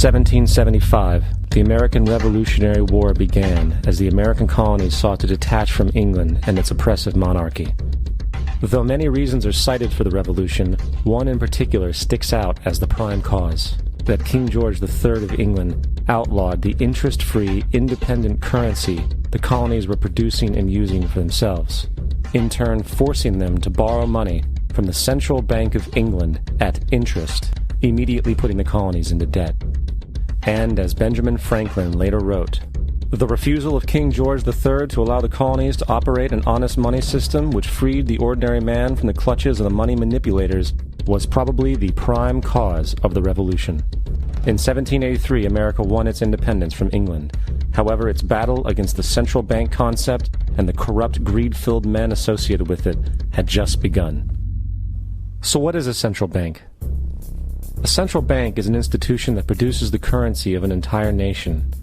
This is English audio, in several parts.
1775, the American Revolutionary War began as the American colonies sought to detach from England and its oppressive monarchy. Though many reasons are cited for the revolution, one in particular sticks out as the prime cause: that King George III of England outlawed the interest-free, independent currency the colonies were producing and using for themselves, in turn forcing them to borrow money from the Central Bank of England at interest, immediately putting the colonies into debt. And as Benjamin Franklin later wrote, the refusal of King George III to allow the colonies to operate an honest money system which freed the ordinary man from the clutches of the money manipulators was probably the prime cause of the revolution. In 1783, America won its independence from England. However, its battle against the central bank concept and the corrupt, greed-filled men associated with it had just begun. So what is a central bank? A central bank is an institution that produces the currency of an entire nation.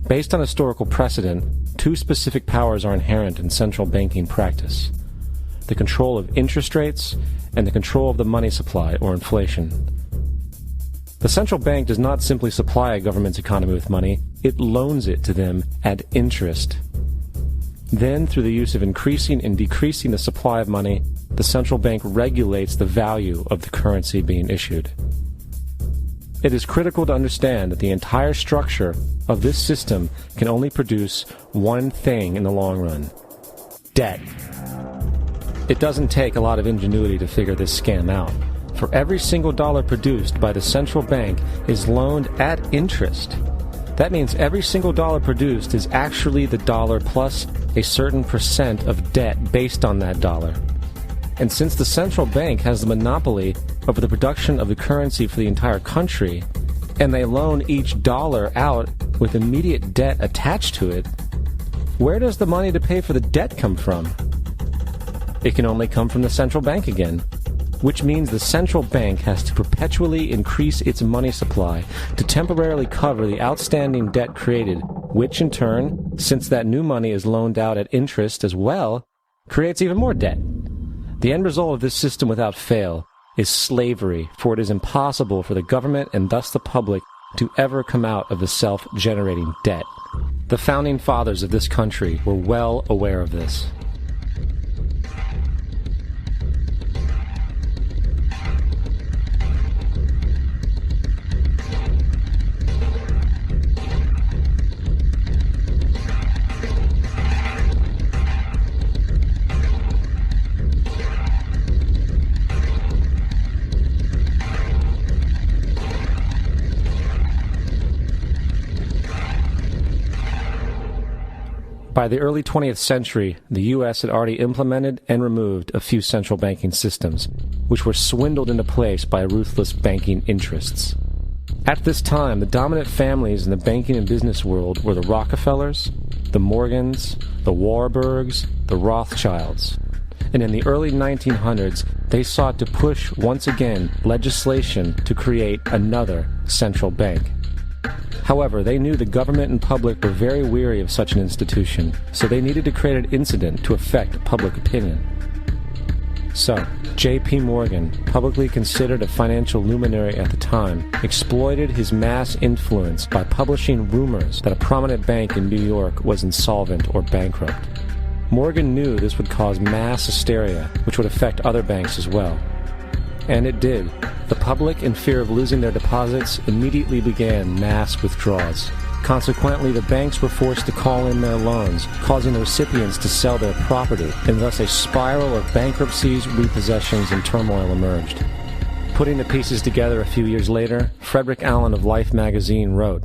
Based on historical precedent, two specific powers are inherent in central banking practice: the control of interest rates and the control of the money supply, or inflation. The central bank does not simply supply a government's economy with money, it loans it to them at interest. Then, through the use of increasing and decreasing the supply of money, the central bank regulates the value of the currency being issued. It is critical to understand that the entire structure of this system can only produce one thing in the long run: debt. It doesn't take a lot of ingenuity to figure this scam out. For every single dollar produced by the central bank is loaned at interest. That means every single dollar produced is actually the dollar plus a certain percent of debt based on that dollar. And since the central bank has the monopoly over the production of the currency for the entire country, and they loan each dollar out with immediate debt attached to it, where does the money to pay for the debt come from? It can only come from the central bank again, which means the central bank has to perpetually increase its money supply to temporarily cover the outstanding debt created, which in turn, since that new money is loaned out at interest as well, creates even more debt. The end result of this system without fail is slavery, for it is impossible for the government and thus the public to ever come out of the self-generating debt. The founding fathers of this country were well aware of this. By the early 20th century, the U.S. had already implemented and removed a few central banking systems, which were swindled into place by ruthless banking interests. At this time, the dominant families in the banking and business world were the Rockefellers, the Morgans, the Warburgs, the Rothschilds. And in the early 1900s, they sought to push once again legislation to create another central bank. However, they knew the government and public were very weary of such an institution, so they needed to create an incident to affect public opinion. So, J.P. Morgan, publicly considered a financial luminary at the time, exploited his mass influence by publishing rumors that a prominent bank in New York was insolvent or bankrupt. Morgan knew this would cause mass hysteria, which would affect other banks as well. And it did. The public, in fear of losing their deposits, immediately began mass withdrawals. Consequently, the banks were forced to call in their loans, causing the recipients to sell their property, and thus a spiral of bankruptcies, repossessions, and turmoil emerged. Putting the pieces together a few years later, Frederick Allen of Life magazine wrote,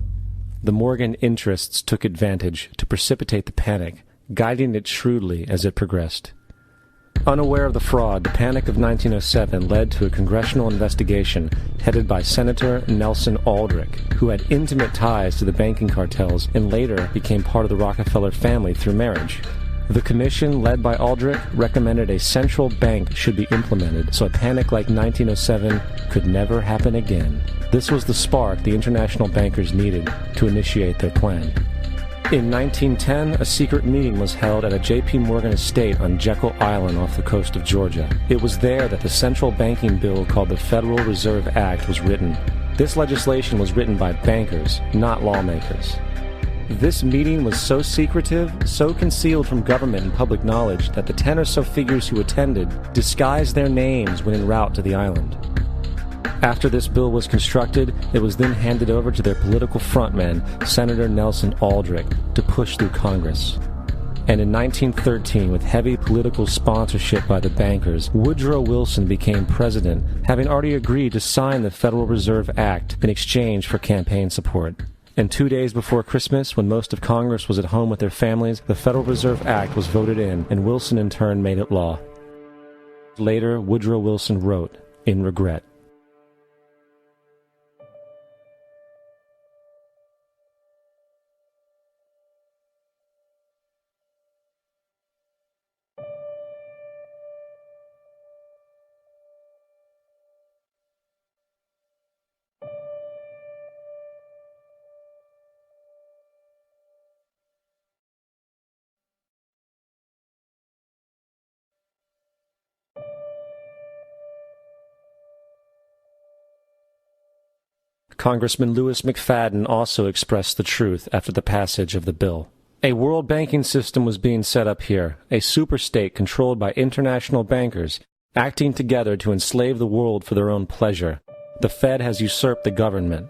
"The Morgan interests took advantage to precipitate the panic, guiding it shrewdly as it progressed." Unaware of the fraud, the Panic of 1907 led to a congressional investigation headed by Senator Nelson Aldrich, who had intimate ties to the banking cartels and later became part of the Rockefeller family through marriage. The commission, led by Aldrich, recommended a central bank should be implemented so a panic like 1907 could never happen again. This was the spark the international bankers needed to initiate their plan. In 1910, a secret meeting was held at a J.P. Morgan estate on Jekyll Island off the coast of Georgia. It was there that the central banking bill called the Federal Reserve Act was written. This legislation was written by bankers, not lawmakers. This meeting was so secretive, so concealed from government and public knowledge that the 10 or so figures who attended disguised their names when en route to the island. After this bill was constructed, it was then handed over to their political frontman, Senator Nelson Aldrich, to push through Congress. And in 1913, with heavy political sponsorship by the bankers, Woodrow Wilson became president, having already agreed to sign the Federal Reserve Act in exchange for campaign support. And 2 days before Christmas, when most of Congress was at home with their families, the Federal Reserve Act was voted in, and Wilson in turn made it law. Later, Woodrow Wilson wrote, in regret, Congressman Lewis McFadden also expressed the truth after the passage of the bill. A world banking system was being set up here, a superstate controlled by international bankers, acting together to enslave the world for their own pleasure. The Fed has usurped the government.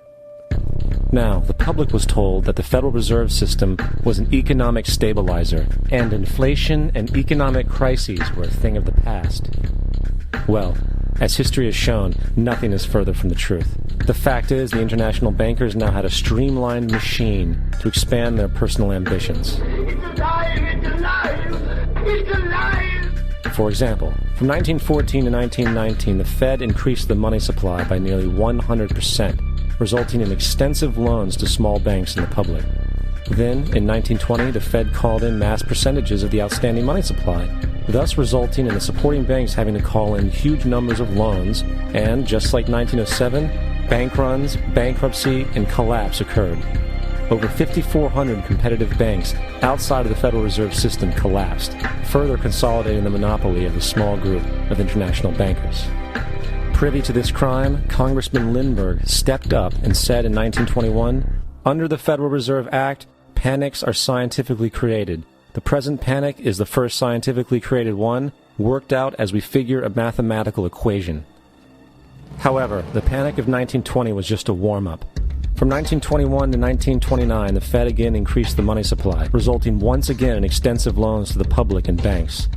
Now, the public was told that the Federal Reserve System was an economic stabilizer, and inflation and economic crises were a thing of the past. Well, as history has shown, nothing is further from the truth. The fact is, the international bankers now had a streamlined machine to expand their personal ambitions. It's alive! It's alive! It's alive! For example, from 1914 to 1919, the Fed increased the money supply by nearly 100%, resulting in extensive loans to small banks and the public. Then, in 1920, the Fed called in mass percentages of the outstanding money supply, thus resulting in the supporting banks having to call in huge numbers of loans, and, just like 1907, bank runs, bankruptcy, and collapse occurred. Over 5,400 competitive banks outside of the Federal Reserve System collapsed, further consolidating the monopoly of a small group of international bankers. Privy to this crime, Congressman Lindbergh stepped up and said in 1921, "Under the Federal Reserve Act, panics are scientifically created. The present panic is the first scientifically created one, worked out as we figure a mathematical equation." However, the panic of 1920 was just a warm-up. From 1921 to 1929, the Fed again increased the money supply, resulting once again in extensive loans to the public and banks.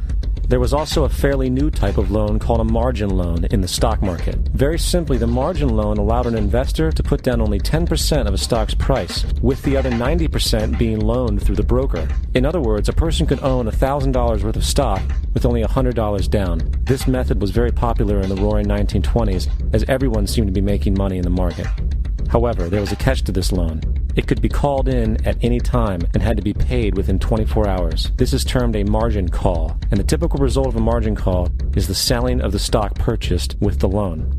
There was also a fairly new type of loan called a margin loan in the stock market. Very simply, the margin loan allowed an investor to put down only 10% of a stock's price, with the other 90% being loaned through the broker. In other words, a person could own $1,000 worth of stock with only $100 down. This method was very popular in the roaring 1920s, as everyone seemed to be making money in the market. However, there was a catch to this loan. It could be called in at any time and had to be paid within 24 hours. This is termed a margin call, and the typical result of a margin call is the selling of the stock purchased with the loan.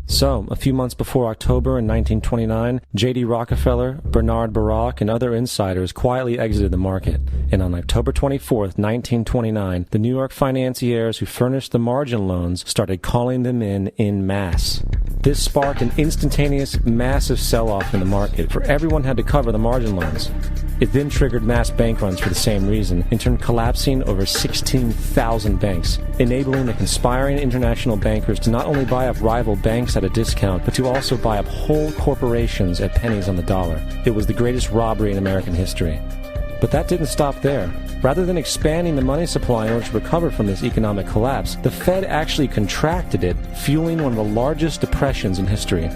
So, a few months before October in 1929, J.D. Rockefeller, Bernard Baruch, and other insiders quietly exited the market, and on October 24, 1929, the New York financiers who furnished the margin loans started calling them in masse. This sparked an instantaneous, massive sell-off in the market, for everyone had to cover the margin loans. It then triggered mass bank runs for the same reason, in turn collapsing over 16,000 banks, enabling the conspiring international bankers to not only buy up rival banks at a discount, but to also buy up whole corporations at pennies on the dollar. It was the greatest robbery in American history. But that didn't stop there. Rather than expanding the money supply in order to recover from this economic collapse, the Fed actually contracted it, fueling one of the largest depressions in history.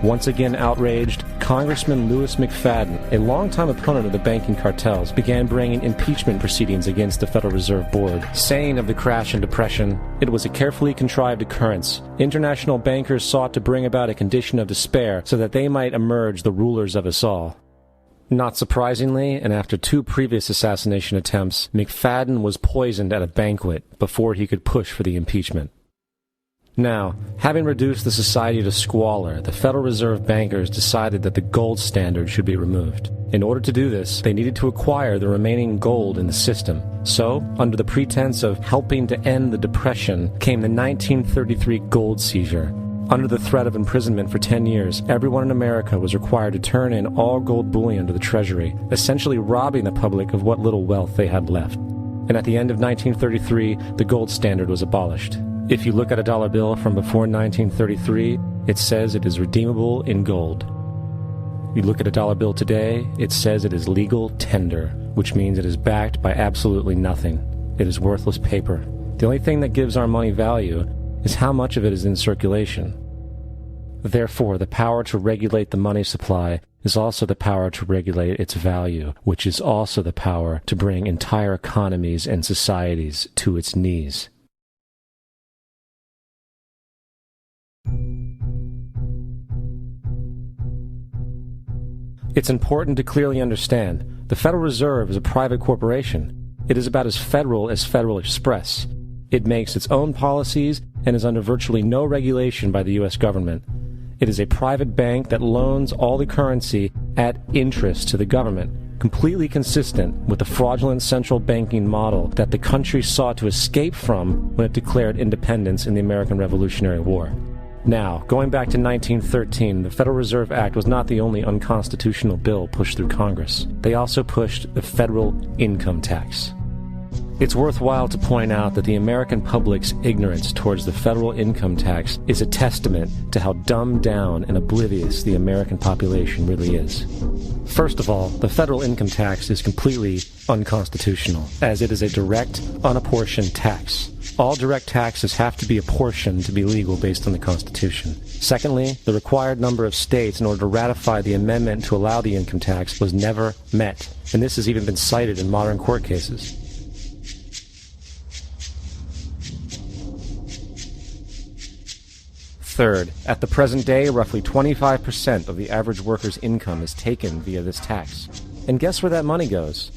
Once again outraged, Congressman Lewis McFadden, a longtime opponent of the banking cartels, began bringing impeachment proceedings against the Federal Reserve Board, saying of the crash and depression, "It was a carefully contrived occurrence. International bankers sought to bring about a condition of despair so that they might emerge the rulers of us all." Not surprisingly, and after 2 previous assassination attempts, McFadden was poisoned at a banquet before he could push for the impeachment. Now, having reduced the society to squalor, the Federal Reserve bankers decided that the gold standard should be removed. In order to do this, they needed to acquire the remaining gold in the system. So, under the pretense of helping to end the Depression, came the 1933 gold seizure. Under the threat of imprisonment for 10 years, everyone in America was required to turn in all gold bullion to the Treasury, essentially robbing the public of what little wealth they had left. And at the end of 1933, the gold standard was abolished. If you look at a dollar bill from before 1933, it says it is redeemable in gold. You look at a dollar bill today, it says it is legal tender, which means it is backed by absolutely nothing. It is worthless paper. The only thing that gives our money value is how much of it is in circulation. Therefore, the power to regulate the money supply is also the power to regulate its value, which is also the power to bring entire economies and societies to its knees. It's important to clearly understand the Federal Reserve is a private corporation. It is about as Federal Express. It makes its own policies and is under virtually no regulation by the U.S. government. It is a private bank that loans all the currency at interest to the government, completely consistent with the fraudulent central banking model that the country sought to escape from when it declared independence in the American Revolutionary War. Now, going back to 1913, the Federal Reserve Act was not the only unconstitutional bill pushed through Congress. They also pushed the federal income tax. It's worthwhile to point out that the American public's ignorance towards the federal income tax is a testament to how dumbed down and oblivious the American population really is. First of all, the federal income tax is completely unconstitutional, as it is a direct, unapportioned tax. All direct taxes have to be apportioned to be legal based on the Constitution. Secondly, the required number of states in order to ratify the amendment to allow the income tax was never met, and this has even been cited in modern court cases. Third, at the present day, roughly 25% of the average worker's income is taken via this tax. And guess where that money goes?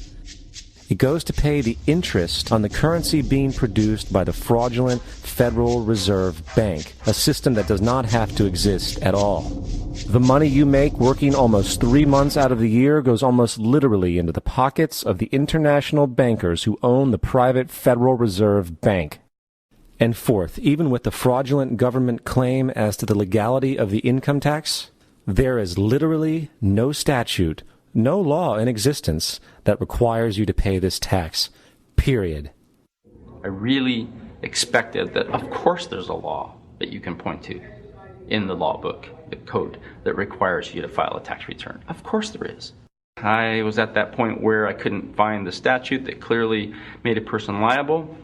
It goes to pay the interest on the currency being produced by the fraudulent Federal Reserve Bank, a system that does not have to exist at all. The money you make working almost 3 months out of the year goes almost literally into the pockets of the international bankers who own the private Federal Reserve Bank. And fourth, even with the fraudulent government claim as to the legality of the income tax, there is literally no statute, no law in existence that requires you to pay this tax, period. I really expected that, of course, there's a law that you can point to in the law book, the code, that requires you to file a tax return. Of course there is. I was at that point where I couldn't find the statute that clearly made a person liable,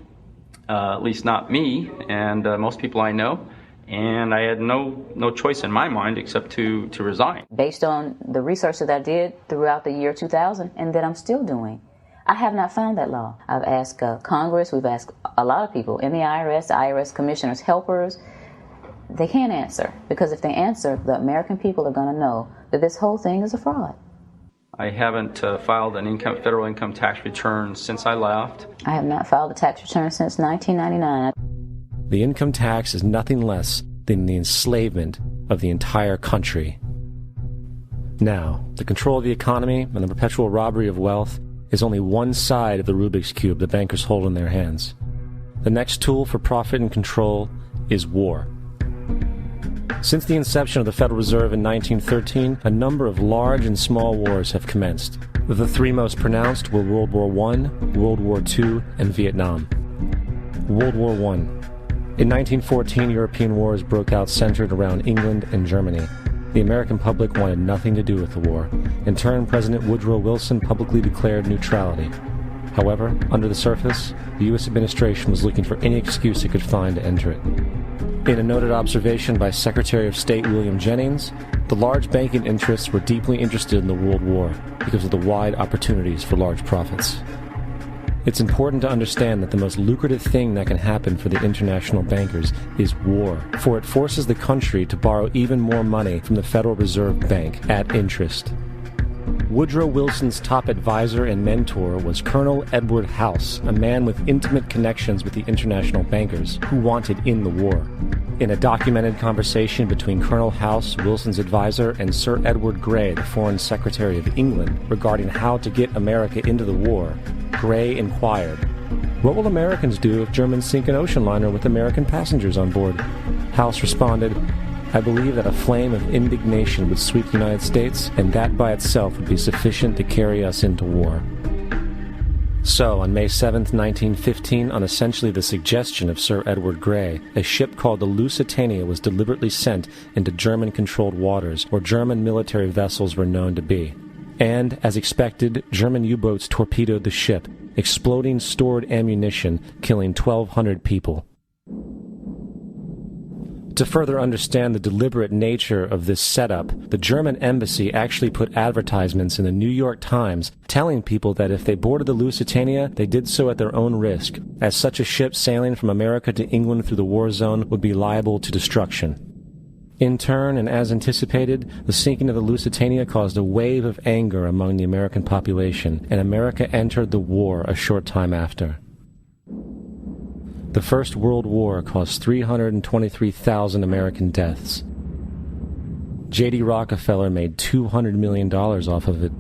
at least not me and most people I know. And I had no choice in my mind except to resign. Based on the research that I did throughout the year 2000 and that I'm still doing, I have not found that law. I've asked Congress, we've asked a lot of people in the IRS commissioners, helpers. They can't answer, because if they answer, the American people are going to know that this whole thing is a fraud. I haven't filed an federal income tax return since I left. I have not filed a tax return since 1999. The income tax is nothing less than the enslavement of the entire country. Now, the control of the economy and the perpetual robbery of wealth is only one side of the Rubik's Cube the bankers hold in their hands. The next tool for profit and control is war. Since the inception of the Federal Reserve in 1913, a number of large and small wars have commenced. The three most pronounced were World War I, World War II, and Vietnam. World War I. In 1914, European wars broke out centered around England and Germany. The American public wanted nothing to do with the war. In turn, President Woodrow Wilson publicly declared neutrality. However, under the surface, the U.S. administration was looking for any excuse it could find to enter it. In a noted observation by Secretary of State William Jennings, the large banking interests were deeply interested in the World War because of the wide opportunities for large profits. It's important to understand that the most lucrative thing that can happen for the international bankers is war, for it forces the country to borrow even more money from the Federal Reserve Bank at interest. Woodrow Wilson's top advisor and mentor was Colonel Edward House, a man with intimate connections with the international bankers who wanted in the war. In a documented conversation between Colonel House, Wilson's advisor, and Sir Edward Grey, the Foreign Secretary of England, regarding how to get America into the war, Grey inquired, "What will Americans do if Germans sink an ocean liner with American passengers on board?" House responded, I believe that a flame of indignation would sweep the United States, and that by itself would be sufficient to carry us into war. So, on May 7, 1915, on essentially the suggestion of Sir Edward Grey, a ship called the Lusitania was deliberately sent into German-controlled waters, where German military vessels were known to be. And, as expected, German U-boats torpedoed the ship, exploding stored ammunition, killing 1,200 people. To further understand the deliberate nature of this setup, the German embassy actually put advertisements in the New York Times telling people that if they boarded the Lusitania, they did so at their own risk, as such a ship sailing from America to England through the war zone would be liable to destruction. In turn, and as anticipated, the sinking of the Lusitania caused a wave of anger among the American population, and America entered the war a short time after. The First World War caused 323,000 American deaths. J.D. Rockefeller made $200 million off of it.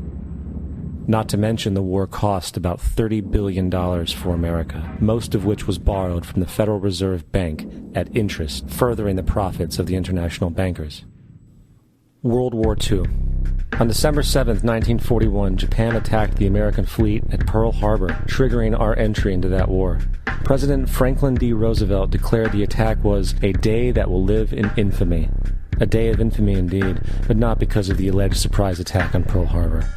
Not to mention the war cost about $30 billion for America, most of which was borrowed from the Federal Reserve Bank at interest, furthering the profits of the international bankers. World War II. On December 7, 1941, Japan attacked the American fleet at Pearl Harbor, triggering our entry into that war. President Franklin D. Roosevelt declared the attack was a day that will live in infamy. A day of infamy indeed, but not because of the alleged surprise attack on Pearl Harbor.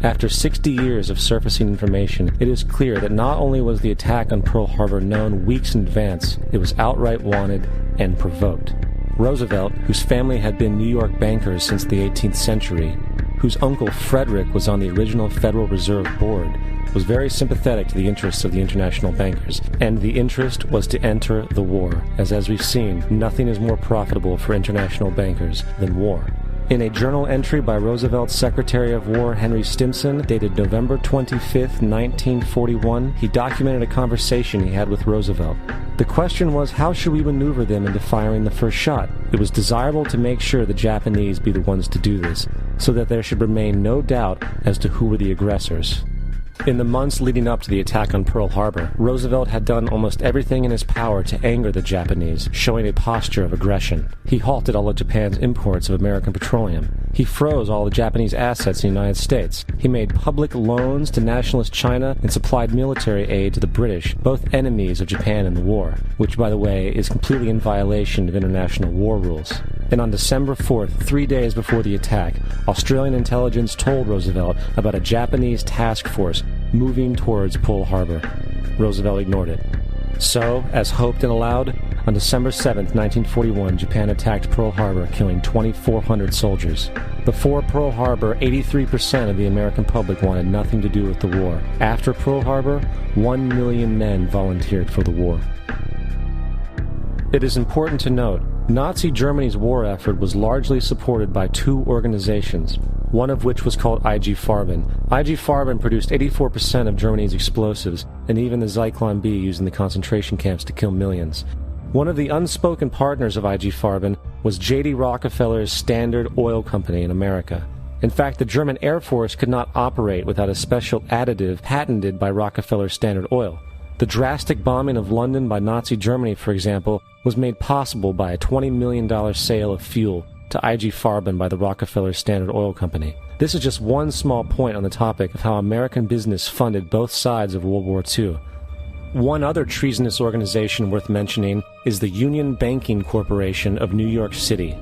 After 60 years of surfacing information, it is clear that not only was the attack on Pearl Harbor known weeks in advance, it was outright wanted and provoked. Roosevelt, whose family had been New York bankers since the 18th century, whose uncle Frederick was on the original Federal Reserve Board, was very sympathetic to the interests of the international bankers, and the interest was to enter the war, as we've seen, nothing is more profitable for international bankers than war. In a journal entry by Roosevelt's Secretary of War Henry Stimson, dated November 25, 1941, he documented a conversation he had with Roosevelt. The question was, how should we maneuver them into firing the first shot? It was desirable to make sure the Japanese be the ones to do this, so that there should remain no doubt as to who were the aggressors. In the months leading up to the attack on Pearl Harbor, Roosevelt had done almost everything in his power to anger the Japanese, showing a posture of aggression. He halted all of Japan's imports of American petroleum. He froze all the Japanese assets in the United States. He made public loans to nationalist China and supplied military aid to the British, both enemies of Japan in the war, which, by the way, is completely in violation of international war rules. And on December 4th, 3 days before the attack, Australian intelligence told Roosevelt about a Japanese task force moving towards Pearl Harbor. Roosevelt ignored it. So, as hoped and allowed, on December 7th, 1941, Japan attacked Pearl Harbor, killing 2,400 soldiers. Before Pearl Harbor, 83% of the American public wanted nothing to do with the war. After Pearl Harbor, 1 million men volunteered for the war. It is important to note, Nazi Germany's war effort was largely supported by two organizations, one of which was called IG Farben. IG Farben produced 84% of Germany's explosives, and even the Zyklon B used in the concentration camps to kill millions. One of the unspoken partners of IG Farben was J.D. Rockefeller's Standard Oil Company in America. In fact, the German Air Force could not operate without a special additive patented by Rockefeller's Standard Oil. The drastic bombing of London by Nazi Germany, for example, was made possible by a $20 million sale of fuel to IG Farben by the Rockefeller Standard Oil Company. This is just one small point on the topic of how American business funded both sides of World War II. One other treasonous organization worth mentioning is the Union Banking Corporation of New York City.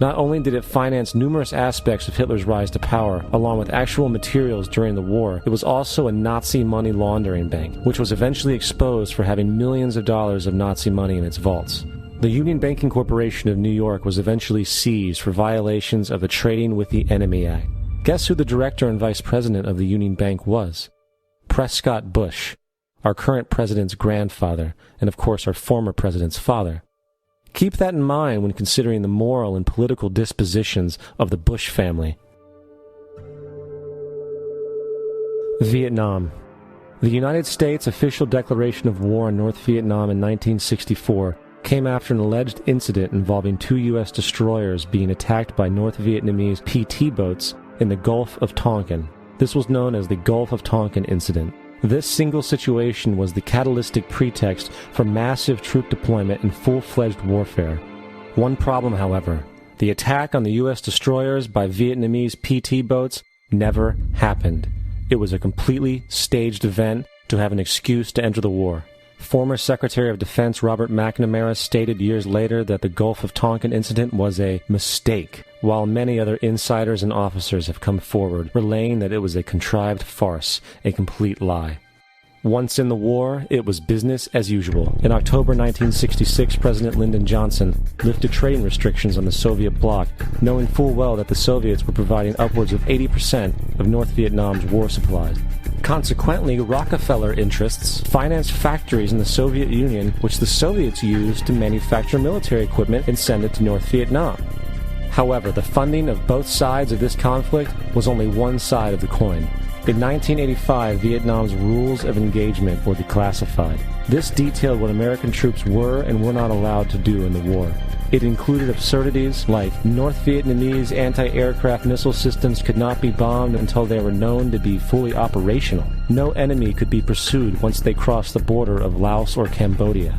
Not only did it finance numerous aspects of Hitler's rise to power, along with actual materials during the war, it was also a Nazi money laundering bank, which was eventually exposed for having millions of dollars of Nazi money in its vaults. The Union Banking Corporation of New York was eventually seized for violations of the Trading with the Enemy Act. Guess who the director and vice president of the Union Bank was? Prescott Bush, our current president's grandfather, and of course our former president's father. Keep that in mind when considering the moral and political dispositions of the Bush family. Vietnam. The United States' official declaration of war on North Vietnam in 1964 came after an alleged incident involving 2 U.S. destroyers being attacked by North Vietnamese PT boats in the Gulf of Tonkin. This was known as the Gulf of Tonkin Incident. This single situation was the catalytic pretext for massive troop deployment and full-fledged warfare. One problem, however, The attack on the U.S. destroyers by Vietnamese PT boats never happened. It was a completely staged event to have an excuse to enter the war. Former Secretary of Defense Robert McNamara stated years later that the Gulf of Tonkin incident was a mistake, while many other insiders and officers have come forward, relaying that it was a contrived farce, a complete lie. Once in the war, it was business as usual. In October 1966, President Lyndon Johnson lifted trading restrictions on the Soviet bloc, knowing full well that the Soviets were providing upwards of 80% of North Vietnam's war supplies. Consequently, Rockefeller interests financed factories in the Soviet Union, which the Soviets used to manufacture military equipment and send it to North Vietnam. However, the funding of both sides of this conflict was only one side of the coin. In 1985, Vietnam's rules of engagement were declassified. This detailed what American troops were and were not allowed to do in the war. It included absurdities like North Vietnamese anti-aircraft missile systems could not be bombed until they were known to be fully operational. No enemy could be pursued once they crossed the border of Laos or Cambodia.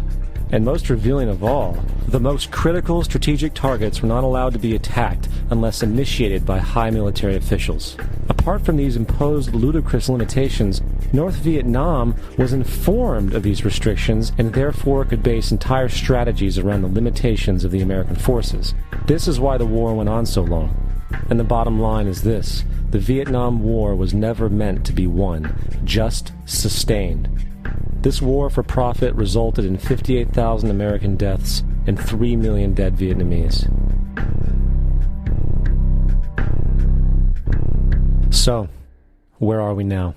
And most revealing of all, the most critical strategic targets were not allowed to be attacked unless initiated by high military officials. Apart from these imposed ludicrous limitations, North Vietnam was informed of these restrictions and therefore could base entire strategies around the limitations of the American forces. This is why the war went on so long. And the bottom line is this: the Vietnam War was never meant to be won, just sustained. This war for profit resulted in 58,000 American deaths and 3 million dead Vietnamese. So, where are we now?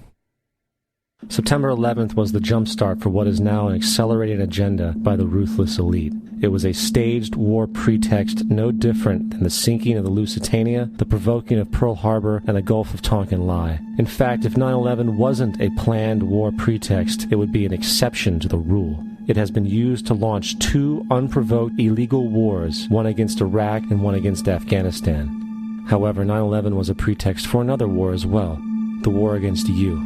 September 11th was the jumpstart for what is now an accelerated agenda by the ruthless elite. It was a staged war pretext no different than the sinking of the Lusitania, the provoking of Pearl Harbor, and the Gulf of Tonkin lie. In fact, if 9/11 wasn't a planned war pretext, it would be an exception to the rule. It has been used to launch 2 unprovoked illegal wars, one against Iraq and one against Afghanistan. However, 9/11 was a pretext for another war as well, the war against you.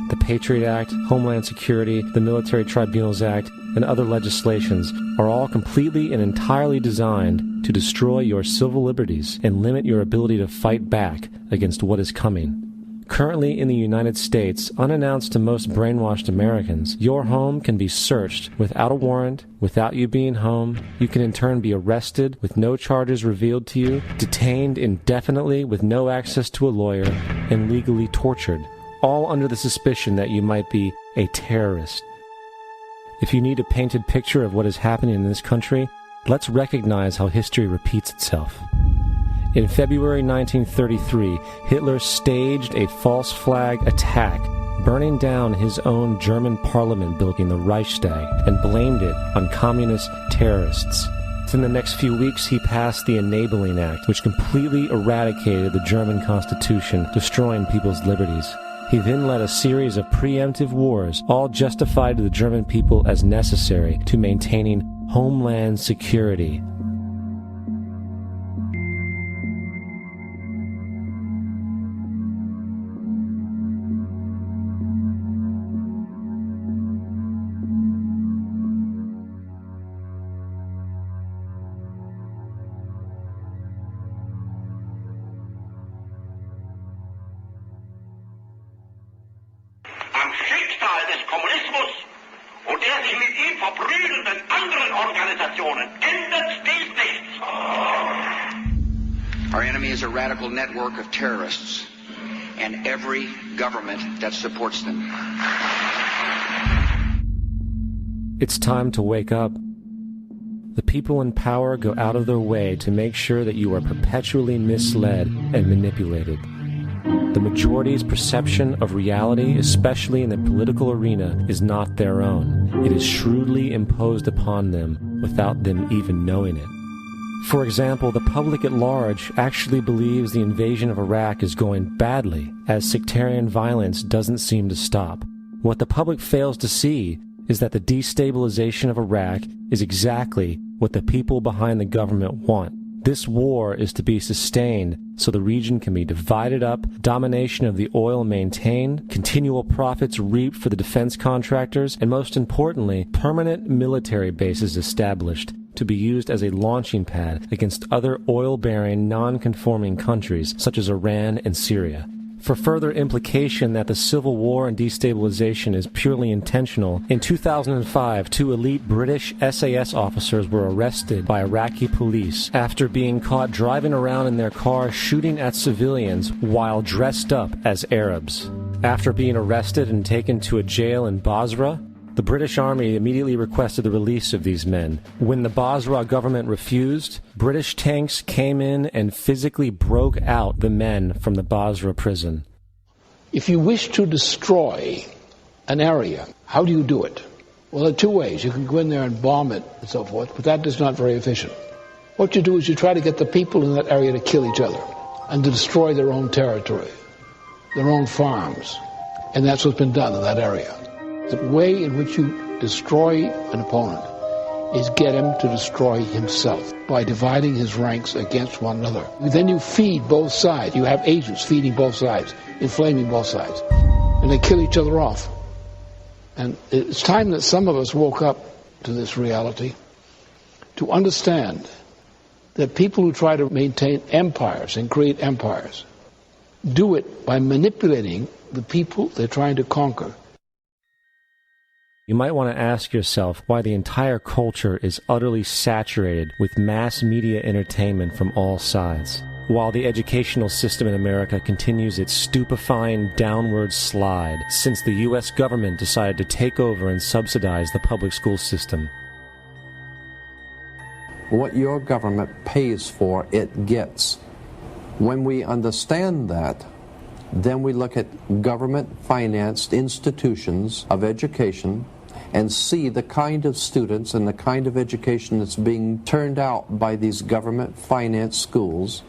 The Patriot Act, Homeland Security, the Military Tribunals Act, and other legislations are all completely and entirely designed to destroy your civil liberties and limit your ability to fight back against what is coming. Currently in the United States, unannounced to most brainwashed Americans, your home can be searched without a warrant, without you being home. You can in turn be arrested with no charges revealed to you, detained indefinitely with no access to a lawyer, and legally tortured, all under the suspicion that you might be a terrorist. If you need a painted picture of what is happening in this country, let's recognize how history repeats itself. In February 1933, Hitler staged a false flag attack, burning down his own German parliament building, the Reichstag, and blamed it on communist terrorists. Within the next few weeks, he passed the Enabling Act, which completely eradicated the German Constitution, destroying people's liberties. He then led a series of preemptive wars, all justified to the German people as necessary to maintaining homeland security. Our enemy is a radical network of terrorists and every government that supports them. It's time to wake up. The people in power go out of their way to make sure that you are perpetually misled and manipulated. The majority's perception of reality, especially in the political arena, is not their own. It is shrewdly imposed upon them without them even knowing it. For example, the public at large actually believes the invasion of Iraq is going badly, as sectarian violence doesn't seem to stop. What the public fails to see is that the destabilization of Iraq is exactly what the people behind the government want. This war is to be sustained so the region can be divided up, domination of the oil maintained, continual profits reaped for the defense contractors, and most importantly, permanent military bases established to be used as a launching pad against other oil-bearing, non-conforming countries such as Iran and Syria. For further implication that the civil war and destabilization is purely intentional, in 2005, 2 elite British SAS officers were arrested by Iraqi police after being caught driving around in their car shooting at civilians while dressed up as Arabs. After being arrested and taken to a jail in Basra, the British Army immediately requested the release of these men. When the Basra government refused, British tanks came in and physically broke out the men from the Basra prison. If you wish to destroy an area, how do you do it? Well, there are 2 ways. You can go in there and bomb it and so forth, but that is not very efficient. What you do is you try to get the people in that area to kill each other and to destroy their own territory, their own farms. And that's what's been done in that area. The way in which you destroy an opponent is get him to destroy himself by dividing his ranks against one another. Then you feed both sides. You have agents feeding both sides, inflaming both sides. And they kill each other off. And it's time that some of us woke up to this reality, to understand that people who try to maintain empires and create empires do it by manipulating the people they're trying to conquer. You might want to ask yourself why the entire culture is utterly saturated with mass media entertainment from all sides, while the educational system in America continues its stupefying downward slide since the U.S. government decided to take over and subsidize the public school system. What your government pays for, it gets. When we understand that, then we look at government-financed institutions of education and see the kind of students and the kind of education that's being turned out by these government-financed schools.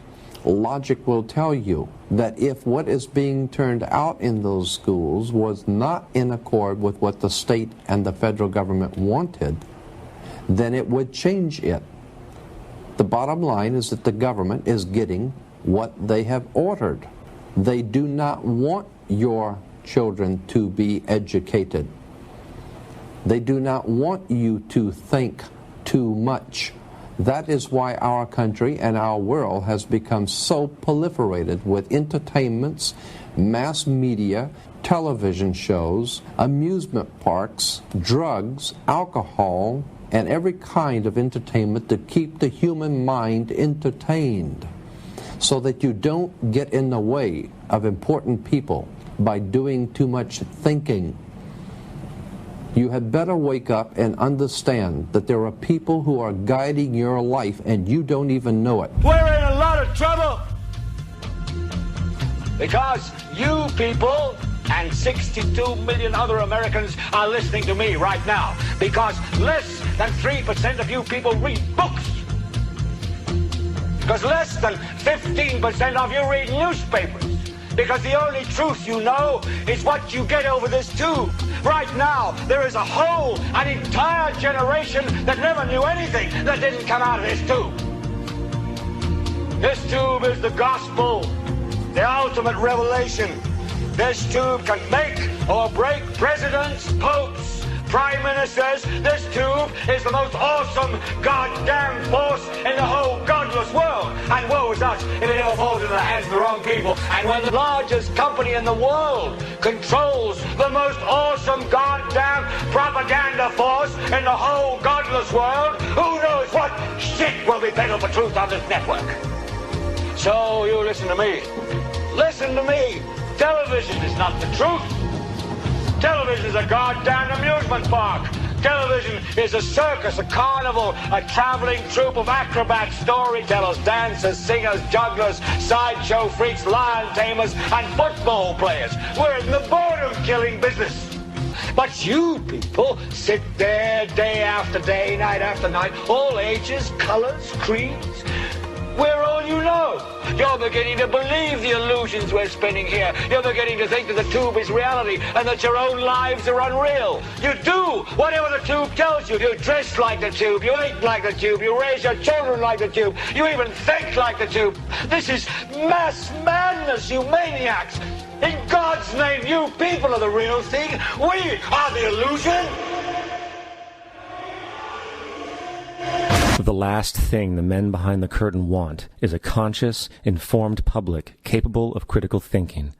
Logic will tell you that if what is being turned out in those schools was not in accord with what the state and the federal government wanted, then it would change it. The bottom line is that the government is getting what they have ordered. They do not want your children to be educated. They do not want you to think too much. That is why our country and our world has become so proliferated with entertainments, mass media, television shows, amusement parks, drugs, alcohol, and every kind of entertainment to keep the human mind entertained, so that you don't get in the way of important people by doing too much thinking. You had better wake up and understand that there are people who are guiding your life and you don't even know it. We're in a lot of trouble because you people and 62 million other Americans are listening to me right now, because less than 3% of you people read books. Because less than 15% of you read newspapers. Because the only truth you know is what you get over this tube. Right now, there is an entire generation that never knew anything that didn't come out of this tube. This tube is the gospel, the ultimate revelation. This tube can make or break presidents, popes, prime ministers. This tube is the most awesome goddamn force in the whole godless world. And woe is us if it ever falls into the hands of the wrong people. And when the largest company in the world controls the most awesome goddamn propaganda force in the whole godless world, who knows what shit will be peddled for truth on this network. So you listen to me. Listen to me. Television is not the truth. Television is a goddamn amusement park. Television is a circus, a carnival, a traveling troupe of acrobats, storytellers, dancers, singers, jugglers, sideshow freaks, lion tamers, and football players. We're in the boredom-killing business. But you people sit there day after day, night after night, all ages, colors, creeds. We're all you know. You're beginning to believe the illusions we're spinning here. You're beginning to think that the tube is reality and that your own lives are unreal. You do whatever the tube tells you. You dress like the tube. You eat like the tube. You raise your children like the tube. You even think like the tube. This is mass madness, you maniacs. In God's name, you people are the real thing. We are the illusion. The last thing the men behind the curtain want is a conscious, informed public capable of critical thinking.